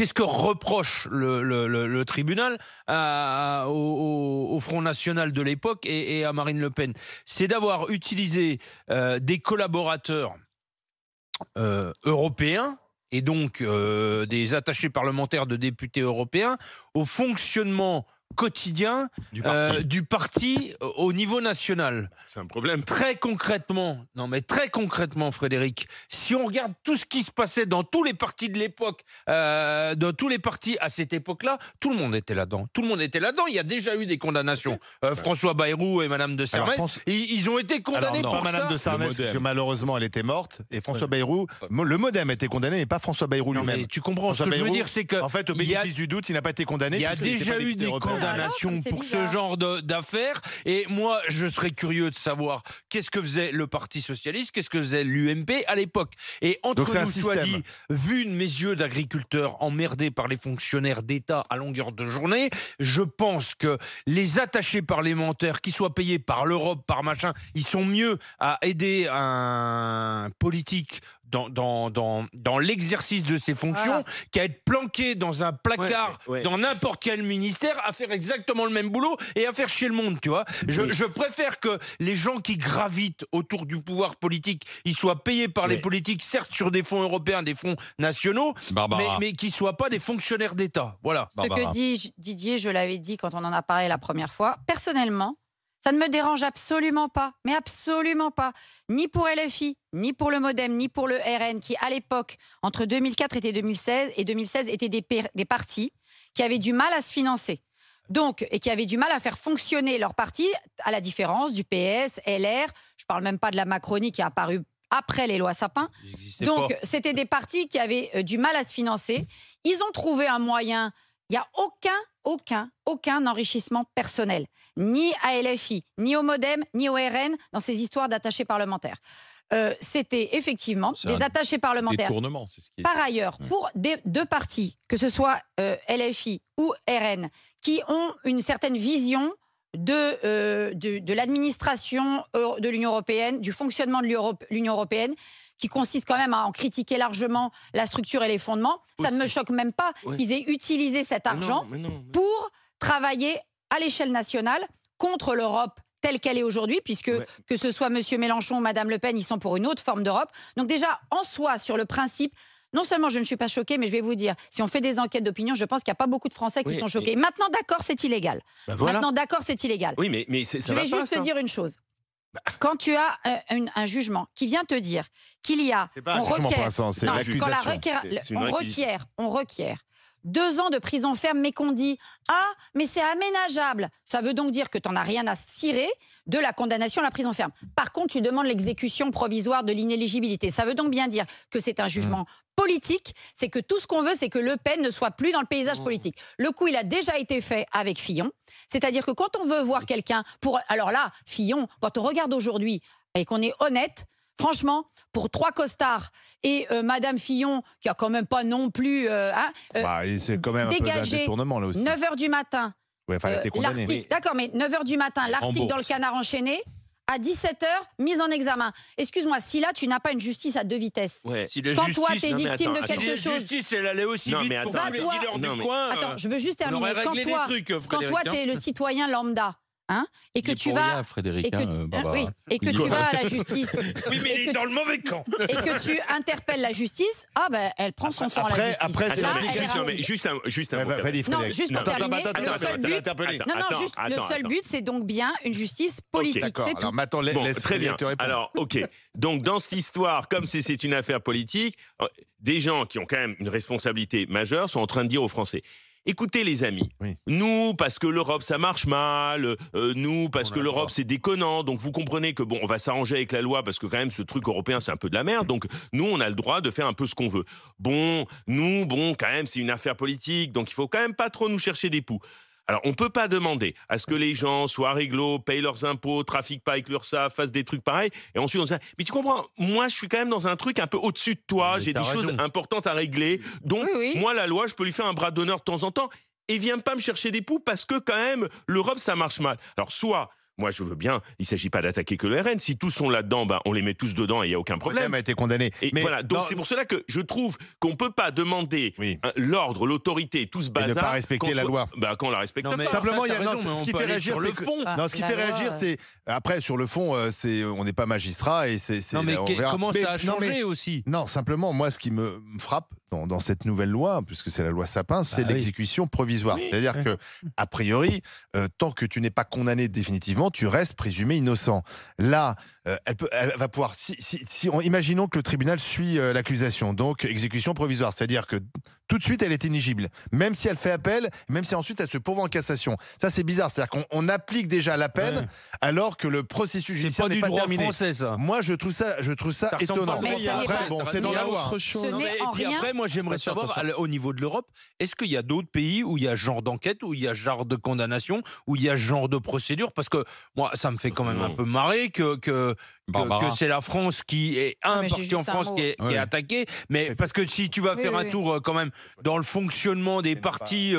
qu'est-ce que reproche le tribunal au Front National de l'époque et à Marine Le Pen? C'est d'avoir utilisé des collaborateurs européens et donc des attachés parlementaires de députés européens au fonctionnement quotidien du parti au niveau national. C'est un problème. Très concrètement, non mais très concrètement, Frédéric, si on regarde tout ce qui se passait dans tous les partis de l'époque, dans tous les partis à cette époque-là, tout le monde était là-dedans. Tout le monde était là-dedans. Il y a déjà eu des condamnations. François Bayrou et Madame de Sarnez, ils ont été condamnés pour pas ça. Madame de Sarnez, parce que malheureusement elle était morte, et François Bayrou, le MoDem a été condamné, mais pas François Bayrou Non, lui-même. mais tu comprends, François ce que je veux Bayrou, dire, c'est que en fait, au bénéfice du doute, il n'a pas été condamné. il y a puisqu'il n'était déjà pas eu député des européen. condamnations c'est pour ce bizarre. genre d'affaires. Et moi, je serais curieux de savoir qu'est-ce que faisait le Parti socialiste, qu'est-ce que faisait l'UMP à l'époque. Et entre Donc c'est un nous soit système. dit, vu mes yeux d'agriculteurs emmerdés par les fonctionnaires d'État à longueur de journée, je pense que les attachés parlementaires, qui soient payés par l'Europe, par machin, ils sont mieux à aider un politique dans l'exercice de ses fonctions qu'à être planqué dans un placard dans n'importe quel ministère à faire exactement le même boulot et à faire chier le monde, tu vois. Je préfère que les gens qui gravitent autour du pouvoir politique, ils soient payés par les politiques, certes sur des fonds européens, des fonds nationaux, mais qui soient pas des fonctionnaires d'État. Voilà. Ce que dit Didier, je l'avais dit quand on en a parlé la première fois, personnellement, ça ne me dérange absolument pas, mais absolument pas, ni pour LFI, ni pour le MoDem, ni pour le RN, qui à l'époque, entre 2004 et 2016, étaient des partis qui avaient du mal à se financer. Donc, et qui avaient du mal à faire fonctionner leur parti, à la différence du PS, LR, je ne parle même pas de la Macronie qui est apparue après les lois Sapin. Donc, c'était des partis qui avaient du mal à se financer. Ils ont trouvé un moyen. Il n'y a aucun enrichissement personnel, ni à LFI, ni au MoDem, ni au RN, dans ces histoires d'attachés parlementaires. C'était effectivement des attachés parlementaires. C'est ce qui est... Par ailleurs, pour deux partis, que ce soit LFI ou RN, qui ont une certaine vision de l'administration de l'Union européenne, du fonctionnement de l'Union européenne, qui consiste quand même à en critiquer largement la structure et les fondements, ça ne me choque même pas qu'ils aient utilisé cet argent pour travailler à l'échelle nationale contre l'Europe telle qu'elle est aujourd'hui, puisque que ce soit M. Mélenchon ou Mme Le Pen, ils sont pour une autre forme d'Europe. Donc déjà, en soi, sur le principe, non seulement je ne suis pas choquée, mais je vais vous dire, si on fait des enquêtes d'opinion, je pense qu'il n'y a pas beaucoup de Français qui sont choqués. Maintenant, d'accord, c'est illégal. Maintenant, d'accord, c'est illégal. Oui, mais ça je vais juste te dire une chose. Quand tu as un jugement qui vient te dire qu'il y a, on requiert 2 ans de prison ferme, mais qu'on dit « Ah, mais c'est aménageable ». Ça veut donc dire que tu n'en as rien à cirer de la condamnation à la prison ferme. Par contre, tu demandes l'exécution provisoire de l'inéligibilité. Ça veut donc bien dire que c'est un jugement politique, c'est que tout ce qu'on veut, c'est que Le Pen ne soit plus dans le paysage politique. Le coup, il a déjà été fait avec Fillon. C'est-à-dire que quand on veut voir quelqu'un pour... Alors là, Fillon, quand on regarde aujourd'hui et qu'on est honnête, franchement, pour 3 costards et Madame Fillon, qui a quand même pas non plus... c'est quand même un peu d'un détournement là aussi. 9h du matin, l'article, d'accord, mais 9h du matin, l'article dans le Canard enchaîné, à 17h, mise en examen. Excuse-moi, si là, tu n'as pas une justice à 2 vitesses, quand toi, tu es victime de quelque chose... La justice, elle allait aussi vite pour tous les dealers du coin. Attends, je veux juste terminer. Quand toi, tu es le citoyen lambda, et que tu vas et que tu vas à la justice, oui, mais il est dans le mauvais camp, et que tu interpelles la justice, elle prend son temps, la justice. Juste un mot. Non, juste pour terminer, le seul but, c'est donc bien une justice politique, c'est tout. Très bien. Alors, donc dans cette histoire, comme c'est une affaire politique, des gens qui ont quand même une responsabilité majeure sont en train de dire aux Français: écoutez les amis, nous parce que l'Europe ça marche mal, nous parce que l'Europe c'est déconnant, donc vous comprenez que on va s'arranger avec la loi parce que quand même ce truc européen c'est un peu de la merde, donc nous on a le droit de faire un peu ce qu'on veut. Quand même c'est une affaire politique, donc il faut quand même pas trop nous chercher des poux. Alors, on ne peut pas demander à ce que les gens soient réglo, payent leurs impôts, trafiquent pas avec l'URSSAF, fassent des trucs pareils, et ensuite on dit, mais tu comprends, moi je suis quand même dans un truc un peu au-dessus de toi, j'ai des choses importantes à régler, donc moi la loi, je peux lui faire un bras d'honneur de temps en temps, et viens pas me chercher des poux parce que quand même l'Europe ça marche mal. Alors soit moi je veux bien, il ne s'agit pas d'attaquer que le RN. Si tous sont là-dedans, on les met tous dedans et il n'y a aucun problème. Le MoDem a été condamné. Et voilà, donc c'est pour cela que je trouve qu'on ne peut pas demander l'ordre, l'autorité, tout ce bazar. Et ne pas respecter la loi. Qu'on la respecte pas. Simplement, ce qui fait réagir, c'est que... Non, ce qui fait réagir, c'est... Après, sur le fond, on n'est pas magistrat et c'est... Non, mais comment ça a changé aussi? Non, simplement, moi, ce qui me frappe dans cette nouvelle loi, puisque c'est la loi Sapin, c'est l'exécution provisoire. C'est-à-dire que, a priori, tant que tu n'es pas condamné définitivement, tu restes présumé innocent. Là, elle va pouvoir... imaginons que le tribunal suit l'accusation, donc exécution provisoire, c'est-à-dire que tout de suite, elle est inéligible. Même si elle fait appel, même si ensuite elle se pourvoit en cassation. Ça, c'est bizarre. C'est-à-dire qu'on applique déjà la peine alors que le processus judiciaire n'est pas terminé. Français, ça. Moi, je trouve ça étonnant. Après, c'est dans la loi. Et puis après, moi, j'aimerais savoir, au niveau de l'Europe, est-ce qu'il y a d'autres pays où il y a ce genre d'enquête, où il y a ce genre de condamnation, où il y a ce genre de procédure? Parce que moi, ça me fait quand même un peu marrer que c'est la France qui est un parti en France qui est attaqué. Mais parce que si tu vas faire un tour quand même dans le fonctionnement des partis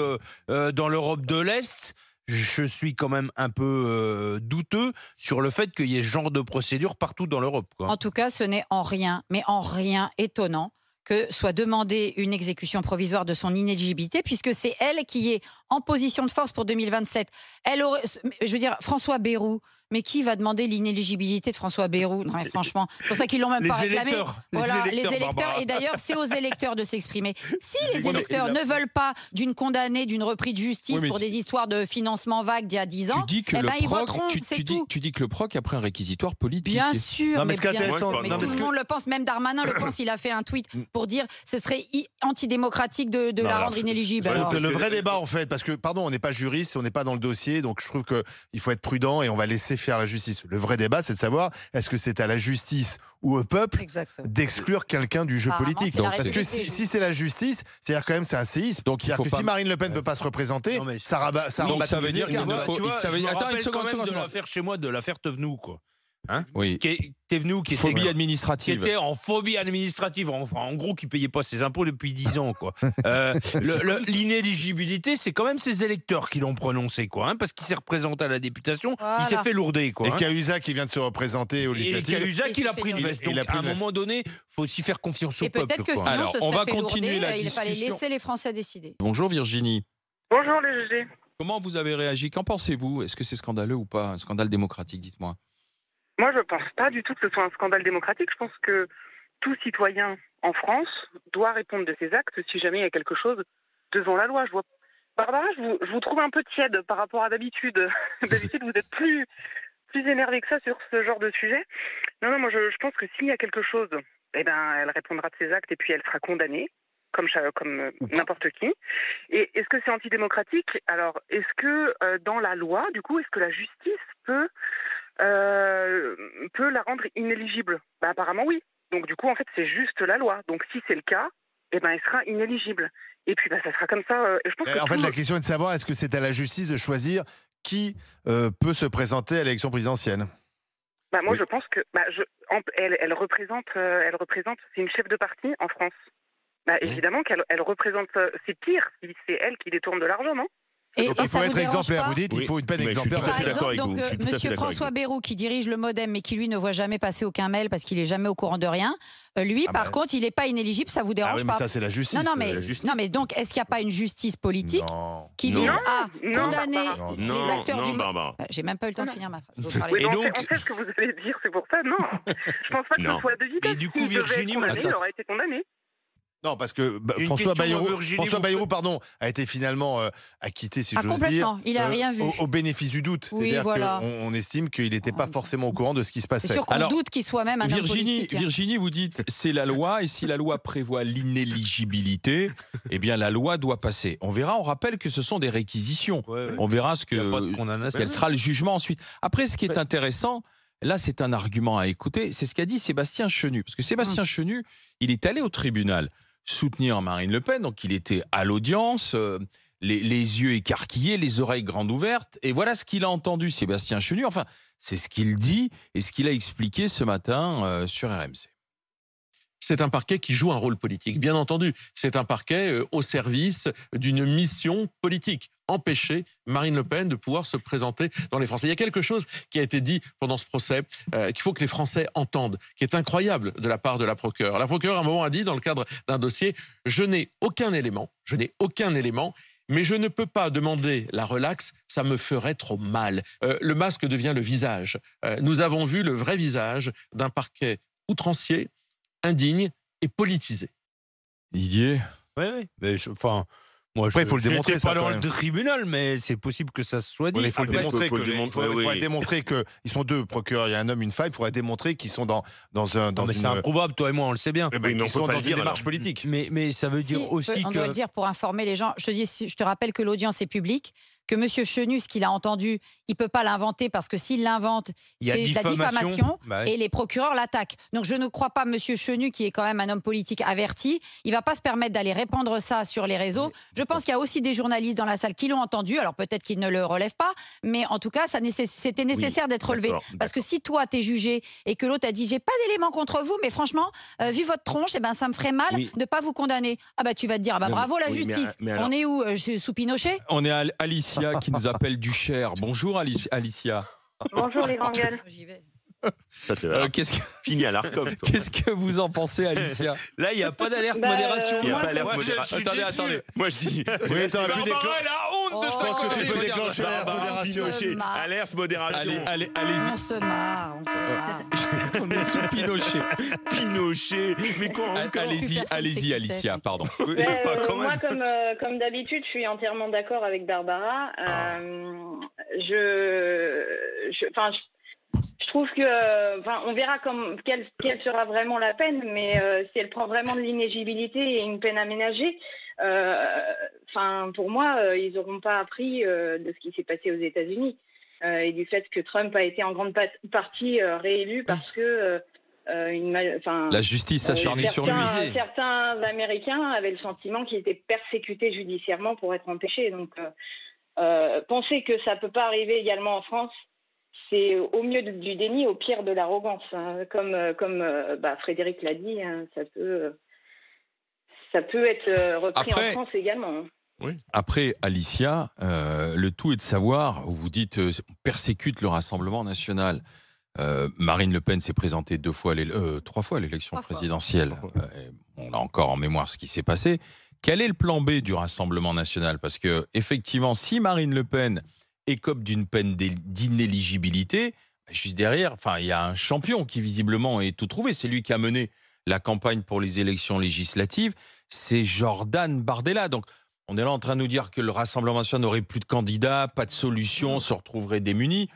dans l'Europe de l'Est, je suis quand même un peu douteux sur le fait qu'il y ait ce genre de procédure partout dans l'Europe. En tout cas, ce n'est en rien étonnant que soit demandée une exécution provisoire de son inéligibilité, puisque c'est elle qui est en position de force pour 2027. Je veux dire, François Bayrou, mais qui va demander l'inéligibilité de François Bayrou? Non, mais franchement, c'est pour ça qu'ils l'ont même pas réclamé. Voilà, les électeurs. Et d'ailleurs, c'est aux électeurs de s'exprimer. Si les électeurs ne veulent pas d'une condamnée, d'une reprise de justice pour des histoires de financement vague d'il y a 10 ans, ils voteront, c'est tout. Tu dis que le PROC a pris un réquisitoire politique. Bien sûr, mais tout le monde le pense. Même Darmanin le pense. Il a fait un tweet pour dire que ce serait antidémocratique de la rendre inéligible. Le vrai débat, en fait, parce que, pardon, on n'est pas juriste, on n'est pas dans le dossier, donc je trouve qu'il faut être prudent et on va laisser faire la justice. Le vrai débat, c'est de savoir est-ce que c'est à la justice ou au peuple d'exclure quelqu'un du jeu politique. Parce que si c'est la justice, c'est-à-dire quand même c'est un séisme. Donc que si Marine Le Pen ne peut pas se représenter, ça rabat. Donc ça veut dire qu'il faut. Attends une seconde de l'affaire chez moi, de l'affaire Thévenoud, quoi. Hein, oui. Thévenoud qui phobie administrative. Qui était en phobie administrative, en gros qui payait pas ses impôts depuis 10 ans, quoi. L'inéligibilité, c'est quand même ses électeurs qui l'ont prononcé, quoi, hein, parce qu'il s'est représenté à la députation, il s'est fait lourder, quoi. Et Cahuzac qui vient de se représenter aux législatives. Et Cahuzac qui l'a pris de veste. Donc à un moment donné, faut aussi faire confiance au peuple. Peut-être que alors, on va continuer la discussion. Il fallait laisser les Français décider. Bonjour Virginie. Bonjour les GG. Comment vous avez réagi? Qu'en pensez-vous? Est-ce que c'est scandaleux ou pas? Un scandale démocratique, dites-moi. Moi, je ne pense pas du tout que ce soit un scandale démocratique. Je pense que tout citoyen en France doit répondre de ses actes si jamais il y a quelque chose devant la loi. Barbara, je vous trouve un peu tiède par rapport à d'habitude. D'habitude, vous êtes plus énervé que ça sur ce genre de sujet. Non, moi, je pense que s'il y a quelque chose, elle répondra de ses actes et puis elle sera condamnée, comme n'importe qui. Et est-ce que c'est antidémocratique? Alors, est-ce que dans la loi, du coup, est-ce que la justice peut la rendre inéligible? Apparemment oui. Donc du coup en fait c'est juste la loi. Donc si c'est le cas, elle sera inéligible. Et puis ça sera comme ça. Je pense en fait la question est de savoir est-ce que c'est à la justice de choisir qui peut se présenter à l'élection présidentielle. Moi je pense que elle représente c'est une chef de parti en France. Évidemment qu'elle représente, c'est pire si c'est elle qui détourne de l'argent, non? Donc il faut être exemplaire, vous dites, il faut une peine exemplaire. Par exemple, donc, monsieur François Bayrou, qui dirige le MoDem, mais qui lui ne voit jamais passer aucun mail parce qu'il est jamais au courant de rien, lui, par contre, il n'est pas inéligible, ça vous dérange pas? Mais ça, c'est la justice. Non, mais donc, est-ce qu'il n'y a pas une justice politique qui vise à condamner les acteurs du MoDem? J'ai même pas eu le temps de finir ma phrase. Oui, on sait ce que vous allez dire, c'est pour ça, non. Je pense pas que ce soit de vitesse. Et du coup, Virginie, il aurait été condamné. Non, parce que François Bayrou, a été finalement acquitté, si j'ose dire, il a rien vu. Au bénéfice du doute. C'est-à-dire qu'on estime qu'il n'était pas forcément au courant de ce qui se passait. C'est sûr qu'on doute qu'il soit même un homme politique. Virginie, vous dites, c'est la loi, et si la loi prévoit l'inéligibilité, eh bien la loi doit passer. On verra, on rappelle que ce sont des réquisitions. On verra quel sera le jugement ensuite. Après, ce qui est intéressant, là, c'est un argument à écouter, c'est ce qu'a dit Sébastien Chenu. Parce que Sébastien Chenu, il est allé au tribunal soutenir Marine Le Pen, donc il était à l'audience, les yeux écarquillés, les oreilles grandes ouvertes, et voilà ce qu'il a entendu, Sébastien Chenu. Enfin, c'est ce qu'il dit et ce qu'il a expliqué ce matin sur RMC. c'est un parquet qui joue un rôle politique. Bien entendu, c'est un parquet au service d'une mission politique. Empêcher Marine Le Pen de pouvoir se présenter dans les Français. Il y a quelque chose qui a été dit pendant ce procès, qu'il faut que les Français entendent, qui est incroyable de la part de la procureure. La procureure, à un moment, a dit, dans le cadre d'un dossier, je n'ai aucun élément, mais je ne peux pas demander la relaxe, ça me ferait trop mal. Le masque devient le visage. Nous avons vu le vrai visage d'un parquet outrancier, indigne et politisé. Didier ? Oui, mais moi, après, il faut le démontrer. Pas dans le tribunal, mais c'est possible que ça se soit dit. Il faut le démontrer. Il faudrait démontrer qu'ils sont deux procureurs, il y a un homme, une femme. Il faudrait démontrer qu'ils sont dans mais c'est improbable, toi et moi, on le sait bien. Ils sont dans une démarche politique. Mais ça veut dire aussi on que... doit le dire pour informer les gens. Je te rappelle que l'audience est publique, que M. Chenu, ce qu'il a entendu, il ne peut pas l'inventer parce que s'il l'invente, c'est de la diffamation et les procureurs l'attaquent. Donc je ne crois pas M. Chenu, qui est quand même un homme politique averti, il ne va pas se permettre d'aller répandre ça sur les réseaux. Je pense qu'il y a aussi des journalistes dans la salle qui l'ont entendu, alors peut-être qu'ils ne le relèvent pas, mais en tout cas, c'était nécessaire d'être relevé. Parce que si toi, tu es jugé et que l'autre a dit « j'ai pas d'éléments contre vous, mais franchement, vu votre tronche, ça me ferait mal de ne pas vous condamner ». Ah bah tu vas te dire « bravo la justice mais alors... On est où sous Pinochet ?» On est à Alicia qui nous appelle du Cher. Bonjour Alicia. Bonjour les grandes gueules. J'y vais. Fini à l'ARCOM. Qu'est-ce que vous en pensez, Alicia? Là, il n'y a pas d'alerte modération. Il n'y a pas d'alerte modération. Attendez. Moi, je dis. Barbara, elle a honte de ça. Je pense que tu peux déclencher l'alerte modération. Alerte modération. Allez-y. On se marre. On est sous Pinochet. Pinochet. Mais quoi encore? Allez-y, Alicia, pardon. Moi, comme d'habitude, je suis entièrement d'accord avec Barbara. Je trouve que, on verra quelle sera vraiment la peine, mais si elle prend vraiment de l'inéligibilité et une peine aménagée, pour moi, ils n'auront pas appris de ce qui s'est passé aux États-Unis et du fait que Trump a été en grande partie réélu parce que la justice s'acharnait sur lui. Certains Américains avaient le sentiment qu'ils étaient persécutés judiciairement pour être empêchés. Donc, penser que ça peut pas arriver également en France, c'est au mieux du déni, au pire de l'arrogance. Hein. Comme Frédéric l'a dit, hein, ça peut être repris en France également. Oui. Après, Alicia, le tout est de savoir, vous dites on persécute le Rassemblement national. Marine Le Pen s'est présentée 3 fois à l'élection présidentielle. On a encore en mémoire ce qui s'est passé. Quel est le plan B du Rassemblement national? Parce que effectivement, si Marine Le Pen écope d'une peine d'inéligibilité, juste derrière, il y a un champion qui visiblement est tout trouvé. C'est lui qui a mené la campagne pour les élections législatives. C'est Jordan Bardella. Donc, on est là en train de nous dire que le Rassemblement national n'aurait plus de candidats, pas de solution, se retrouverait démuni.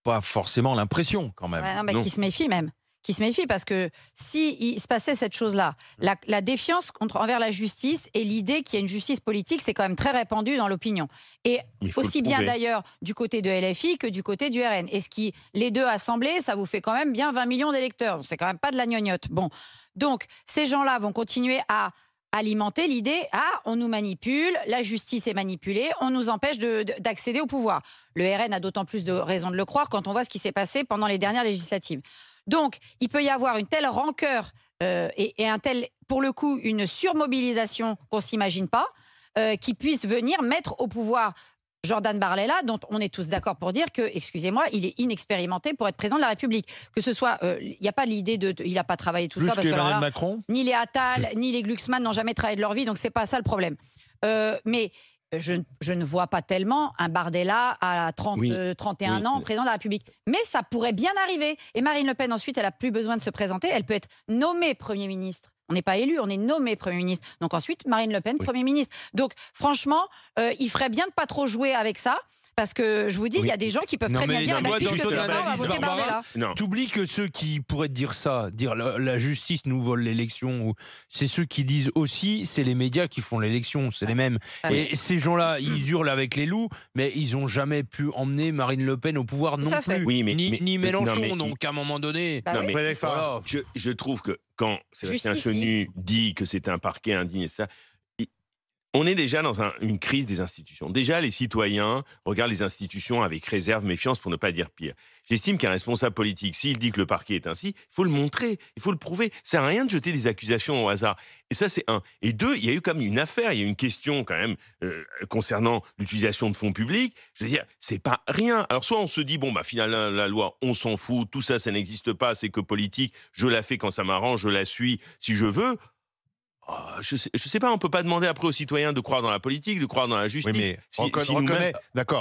Pas forcément l'impression, quand même. Qui se méfie même. Qui se méfie parce que s'il se passait cette chose-là, la défiance envers la justice et l'idée qu'il y a une justice politique, c'est quand même très répandu dans l'opinion. Et aussi bien d'ailleurs du côté de LFI que du côté du RN. Et les deux assemblés, ça vous fait quand même bien 20 millions d'électeurs. C'est quand même pas de la gnognotte. Bon, donc ces gens-là vont continuer à alimenter l'idée on nous manipule, la justice est manipulée, on nous empêche d'accéder au pouvoir. Le RN a d'autant plus de raisons de le croire quand on voit ce qui s'est passé pendant les dernières législatives. Donc, il peut y avoir une telle rancœur et pour le coup, une surmobilisation qu'on ne s'imagine pas, qui puisse venir mettre au pouvoir Jordan Bardella, dont on est tous d'accord pour dire que, excusez-moi, il est inexpérimenté pour être président de la République. Que ce soit, il n'y a pas l'idée il n'a pas travaillé tout ça. Parce que Macron. Ni les Attal, ni les Glucksmann n'ont jamais travaillé de leur vie, donc ce n'est pas ça le problème. Mais je ne vois pas tellement un Bardella à 31 ans, président de la République. Mais ça pourrait bien arriver. Et Marine Le Pen, ensuite, elle n'a plus besoin de se présenter. Elle peut être nommée Premier ministre. On n'est pas élu, on est nommé Premier ministre. Donc ensuite, Marine Le Pen, Premier ministre. Donc franchement, il ferait bien de pas trop jouer avec ça. Parce que je vous dis, il y a des gens qui peuvent très bien dire puisque c'est ça, on va voter Bardella. T'oublies que ceux qui pourraient te dire ça, dire la justice nous vole l'élection, c'est ceux qui disent aussi, c'est les médias qui font l'élection, c'est les mêmes. Et ces gens-là, ils hurlent avec les loups, mais ils n'ont jamais pu emmener Marine Le Pen au pouvoir non plus. Oui, ni Mélenchon, donc à un moment donné. Je trouve que quand Sébastien Chenu dit que c'est un parquet indigne et ça, On est déjà dans une crise des institutions. Déjà, les citoyens regardent les institutions avec réserve, méfiance, pour ne pas dire pire. J'estime qu'un responsable politique, s'il dit que le parquet est ainsi, il faut le montrer, il faut le prouver. Ça sert à rien de jeter des accusations au hasard. Et ça, c'est un. Et deux, il y a eu comme une affaire, il y a eu une question quand même concernant l'utilisation de fonds publics. Je veux dire, c'est pas rien. Alors soit on se dit, bon, bah finalement, la loi, on s'en fout, tout ça, ça n'existe pas, c'est que politique, je la fais quand ça m'arrange, je la suis si je veux. Je sais pas, on peut pas demander après aux citoyens de croire dans la politique, de croire dans la justice. Oui,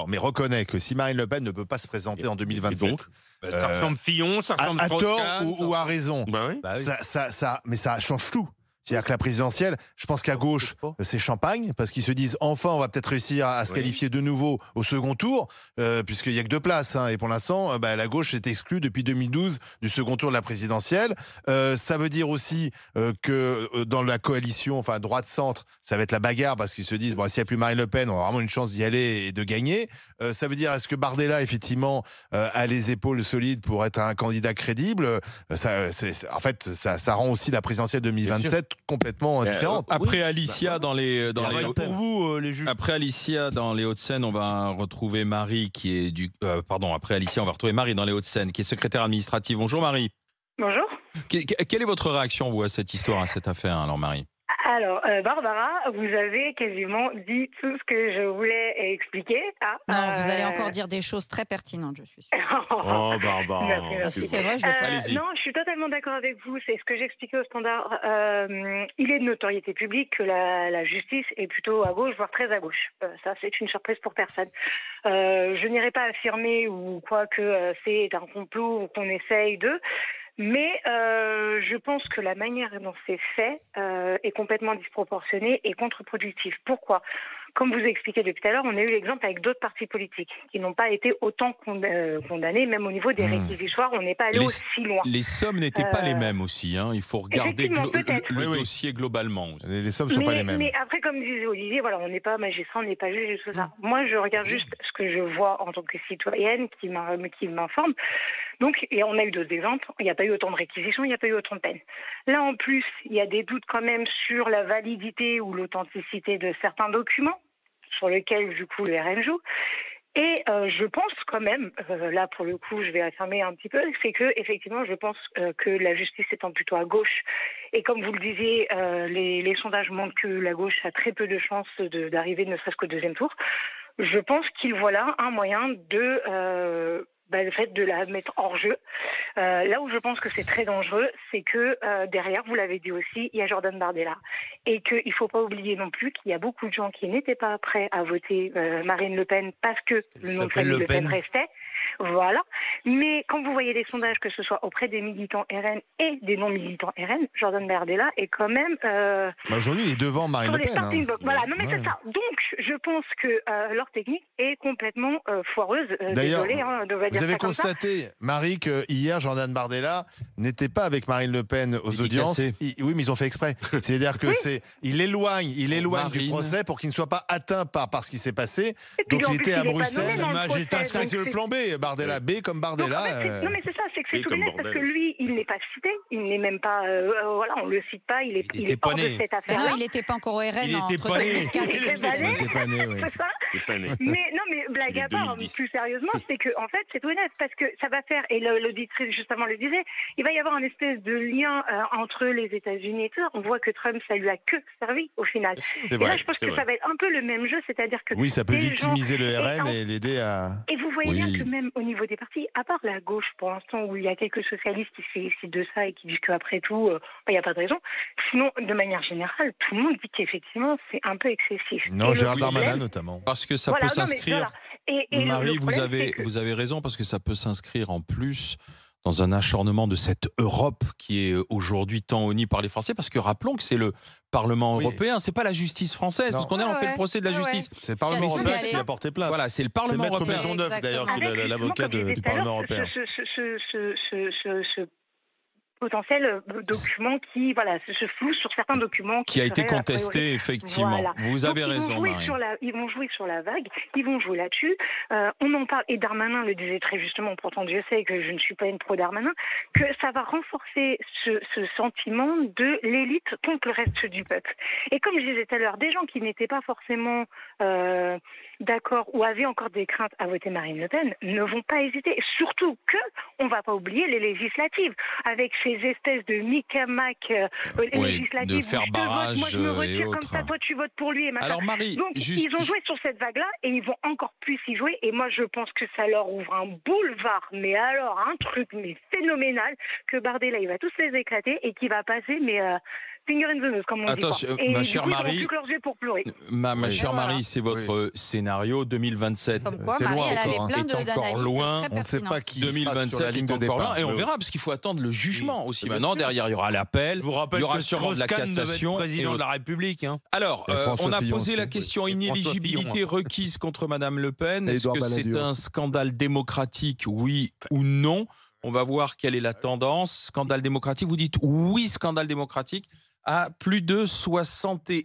mais reconnais que si Marine Le Pen ne peut pas se présenter en 2027, donc, ça ressemble Fillon, ça ressemble à tort ou à raison, oui. mais ça change tout. C'est-à-dire que la présidentielle, je pense qu'à gauche, c'est champagne, parce qu'ils se disent enfin, on va peut-être réussir à se qualifier de nouveau au second tour, puisqu'il n'y a que 2 places. Et pour l'instant, la gauche est exclue depuis 2012 du second tour de la présidentielle. Ça veut dire aussi que dans la coalition, enfin droite-centre, ça va être la bagarre, parce qu'ils se disent, bon, s'il n'y a plus Marine Le Pen, on a vraiment une chance d'y aller et de gagner. Ça veut dire, est-ce que Bardella, effectivement, a les épaules solides pour être un candidat crédible? En fait, ça rend aussi la présidentielle 2027 complètement différente. Après Alicia dans les pour vous les juges. Après Alicia dans les Hauts-de-Seine, on va retrouver Marie qui est après Alicia, on va retrouver Marie dans les Hauts-de-Seine qui est secrétaire administrative. Bonjour Marie. Bonjour. Quelle est votre réaction vous à cette histoire, à cette affaire, alors Marie? Alors, Barbara, vous avez quasiment dit tout ce que je voulais expliquer. Non, vous allez encore dire des choses très pertinentes, je suis sûre. Oh, Barbara. Si c'est vrai, je le Allez-y. Non, je suis totalement d'accord avec vous. C'est ce que j'expliquais au Standard. Il est de notoriété publique que la justice est plutôt à gauche, voire très à gauche. Ça, c'est une surprise pour personne. Je n'irai pas affirmer ou quoi que c'est un complot ou qu'on essaye de... Mais je pense que la manière dont c'est fait est complètement disproportionnée et contre-productive. Pourquoi ? Comme vous expliquez depuis tout à l'heure, on a eu l'exemple avec d'autres partis politiques qui n'ont pas été autant condamnés, même au niveau des réquisitoires, on n'est pas allé aussi loin. Les sommes n'étaient pas les mêmes aussi, il faut regarder le dossier globalement. Les sommes ne sont pas les mêmes. Mais après, comme disait Olivier, voilà, on n'est pas magistrat, on n'est pas juge et tout ça. Moi, je regarde juste ce que je vois en tant que citoyenne qui m'informe. Donc, et on a eu d'autres exemples, il n'y a pas eu autant de réquisitions, il n'y a pas eu autant de peines. Là, en plus, il y a des doutes quand même sur la validité ou l'authenticité de certains documents, sur lesquels, du coup, le RN joue. Et je pense quand même, là pour le coup je vais affirmer un petit peu, c'est que effectivement je pense que la justice étant plutôt à gauche, et comme vous le disiez, les sondages montrent que la gauche a très peu de chances d'arriver ne serait-ce qu'au deuxième tour, je pense qu'il voit là un moyen de... le fait de la mettre hors jeu. Là où je pense que c'est très dangereux, c'est que derrière, vous l'avez dit aussi, il y a Jordan Bardella. Et qu'il ne faut pas oublier non plus qu'il y a beaucoup de gens qui n'étaient pas prêts à voter Marine Le Pen parce que le nom de famille Le Pen restait. Voilà. Mais quand vous voyez les sondages, que ce soit auprès des militants RN et des non-militants RN, Jordan Bardella est quand même... Aujourd'hui, il est devant Marine Le Pen. Voilà, non mais c'est ça. Donc, je pense que leur technique est complètement foireuse. D'ailleurs, vous avez constaté, Marie, que hier, Jordan Bardella n'était pas avec Marine Le Pen aux audiences. Oui, mais ils ont fait exprès. C'est-à-dire que il éloigne du procès pour qu'il ne soit pas atteint par ce qui s'est passé. Donc il était à Bruxelles. C'est le plan B. Bardella, B comme Bardella. Donc, non mais c'est ça, c'est que c'est tout honnête parce que lui, il n'est pas cité, il n'est même pas, voilà, on le cite pas, il est hors de cette affaire. Non, il n'était pas encore au RN. Il n'était pas né. C'est ça. Mais non, mais blague à part, plus sérieusement, c'est que en fait, c'est tout honnête parce que ça va faire, et l'auditrice justement le disait, il va y avoir un espèce de lien entre les États-Unis et tout ça. On voit que Trump, ça lui a que servi au final. Et là, je pense que ça va être un peu le même jeu, c'est-à-dire que oui, ça peut victimiser le RN et l'aider à. Et vous voyez bien que même au niveau des partis, à part la gauche pour l'instant où il y a quelques socialistes qui se félicitent de ça et qui disent qu'après tout, il n'y a pas de raison. Sinon, de manière générale, tout le monde dit qu'effectivement, c'est un peu excessif. Non, Gérald Darmanin notamment. Parce que ça peut s'inscrire. Marie, vous avez raison, parce que ça peut s'inscrire en plus dans un acharnement de cette Europe qui est aujourd'hui tant honnie par les Français, parce que rappelons que c'est le Parlement européen, c'est pas la justice française, parce qu'on fait le procès de la justice. C'est le Parlement européen qui a porté plainte. Voilà, c'est le Parlement européen. C'est Maître Maisonneuve, d'ailleurs, qui est l'avocat du Parlement européen. potentiels documents qui se flouent sur certains documents. Qui a été contesté, effectivement. Voilà. Vous avez raison, Marie. Ils vont jouer sur la vague, ils vont jouer là-dessus. On en parle, et Darmanin le disait très justement, pourtant Dieu sait que je ne suis pas une pro-Darmanin, que ça va renforcer ce sentiment de l'élite contre le reste du peuple. Et comme je disais tout à l'heure, des gens qui n'étaient pas forcément d'accord ou avaient encore des craintes à voter Marine Le Pen ne vont pas hésiter. Surtout qu'on ne va pas oublier les législatives, avec ces espèces de micamac législatives. De faire barrage moi je me retire et comme autres. ça, toi tu votes pour lui et machin. Alors Marie, donc ils ont joué sur cette vague-là et ils vont encore plus y jouer. Et moi je pense que ça leur ouvre un boulevard, mais alors un truc phénoménal, que Bardella il va tous les éclater et qui va passer, mais finger in the nose, comme on Attention, dit. Et ma chère Marie, plus que leurs yeux pour pleurer. Ma chère Marie, c'est votre scénario 2027. Comme quoi, Marie, elle avait plein est encore loin. On ne sait pas qui 2027 est encore loin, et on verra parce qu'il faut attendre le jugement aussi. Maintenant, derrière, il y aura l'appel, il y aura sûrement de la cassation. Président de la République. Alors, on a posé la question inéligibilité requise contre Madame Le Pen. Est-ce que c'est un scandale démocratique, oui ou non? On va voir quelle est la tendance. Scandale démocratique, vous dites oui, scandale démocratique, à plus de 71%.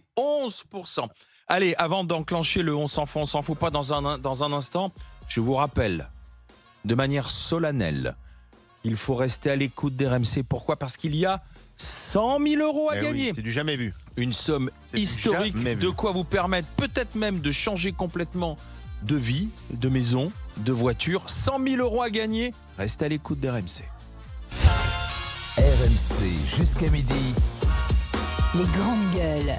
Allez, avant d'enclencher le on s'en fout pas dans un instant, je vous rappelle de manière solennelle, il faut rester à l'écoute d'RMC. Pourquoi ? Parce qu'il y a 100 000 euros à gagner. C'est du jamais vu. Une somme historique, de quoi vous permettre peut-être même de changer complètement de vie, de maison, de voiture. 100 000 euros à gagner. Restez à l'écoute d'RMC. RMC jusqu'à midi. Les grandes gueules.